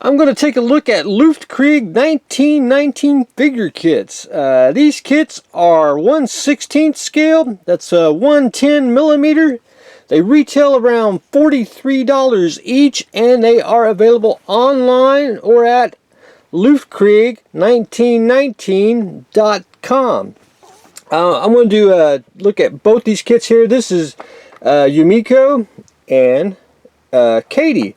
I'm going to take a look at Luftkrieg 1919 figure kits. These kits are 1/16 scale, that's 110 millimeter. They retail around $43 each, and they are available online or at Luftkrieg1919.com. I'm going to do a look at both these kits here. This is Yumiko and Katie.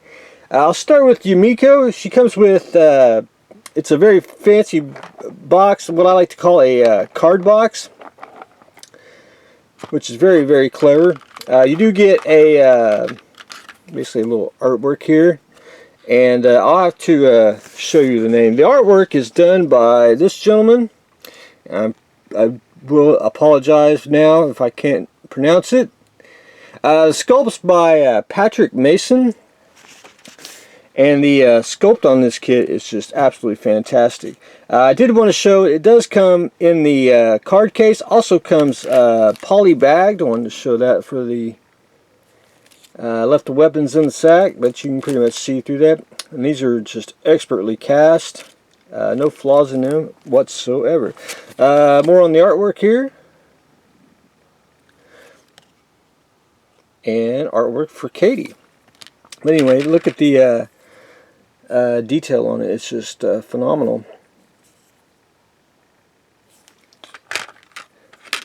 I'll start with Yumiko. She comes with, it's a very fancy box, what I like to call a card box, which is very, very clever. You do get a, basically a little artwork here, and I'll have to show you the name. The artwork is done by this gentleman. I will apologize now if I can't pronounce it. The sculpt's by Patrick Mason. And the sculpt on this kit is just absolutely fantastic. I did want to show it does come in the card case. Also comes poly bagged. I wanted to show that for the left the weapons in the sack, but you can pretty much see through that. And these are just expertly cast. No flaws in them whatsoever. More on the artwork here. And artwork for Katie. But anyway, look at the detail on it. It's just phenomenal.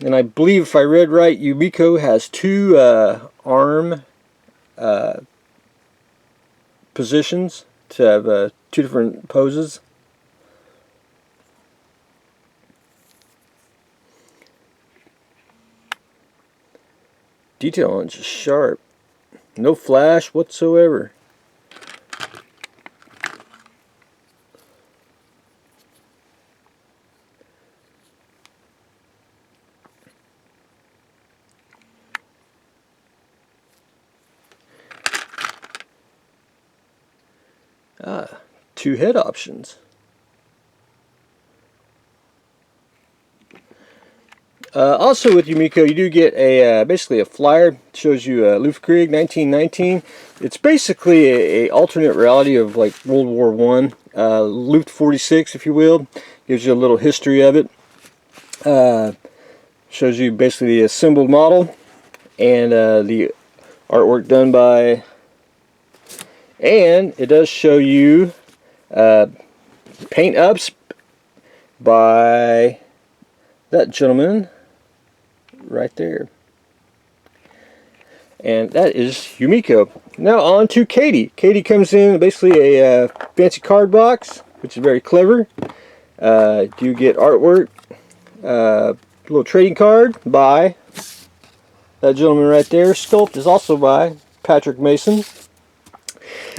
And I believe, if I read right, Yumiko has two arm positions to have two different poses. Detail on it's just sharp. No flash whatsoever. Two head options. Also with Yumiko, you do get a basically a flyer. It shows you Luftkrieg 1919. It's basically a alternate reality of like World War I. Luft 46, if you will. Gives you a little history of it. Shows you basically the assembled model and the artwork done by. And it does show you paint ups by that gentleman right there. And that is Yumiko. Now on to Katie. Katie comes in basically a fancy card box, which is very clever. You get artwork, little trading card by that gentleman right there. Sculpt is also by Patrick Mason.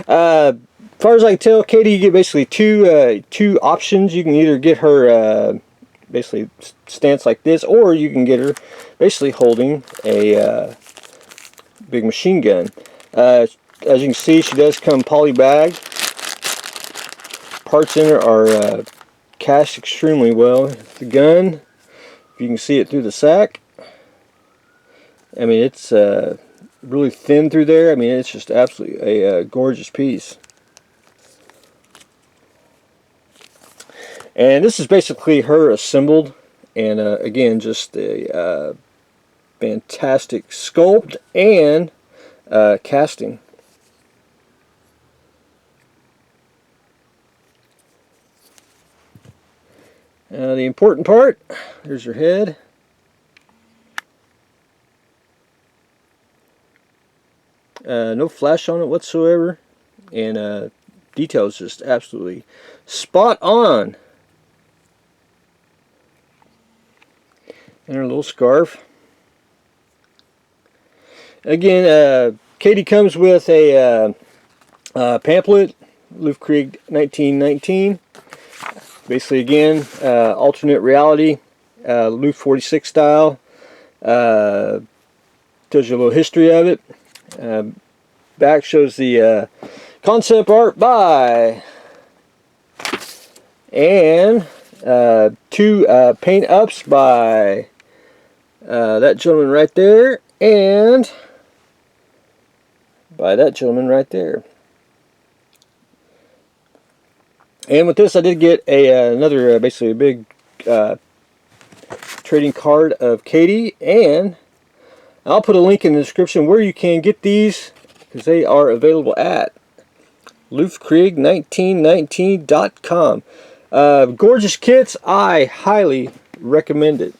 As far as I can tell, Katie, you get basically two options. You can either get her basically stance like this, or you can get her basically holding a big machine gun. As you can see, she does come poly bagged. Parts in her are cast extremely well. The gun, if you can see it through the sack, I mean, it's really thin through there. I mean, it's just absolutely a gorgeous piece. And this is basically her assembled, and again, just a fantastic sculpt and casting. The important part, there's her head. No flash on it whatsoever, and details just absolutely spot on. And her little scarf. Again, Katie comes with a pamphlet, Luftkrieg 1919. Basically, again, alternate reality, Luft 46 style. Tells you a little history of it. Back shows the concept art by, and two paint ups by that gentleman right there, and by that gentleman right there. And with this, I did get another, basically a big trading card of Katie, and I'll put a link in the description where you can get these, because they are available at Luftkrieg1919.com. Gorgeous kits. I highly recommend it.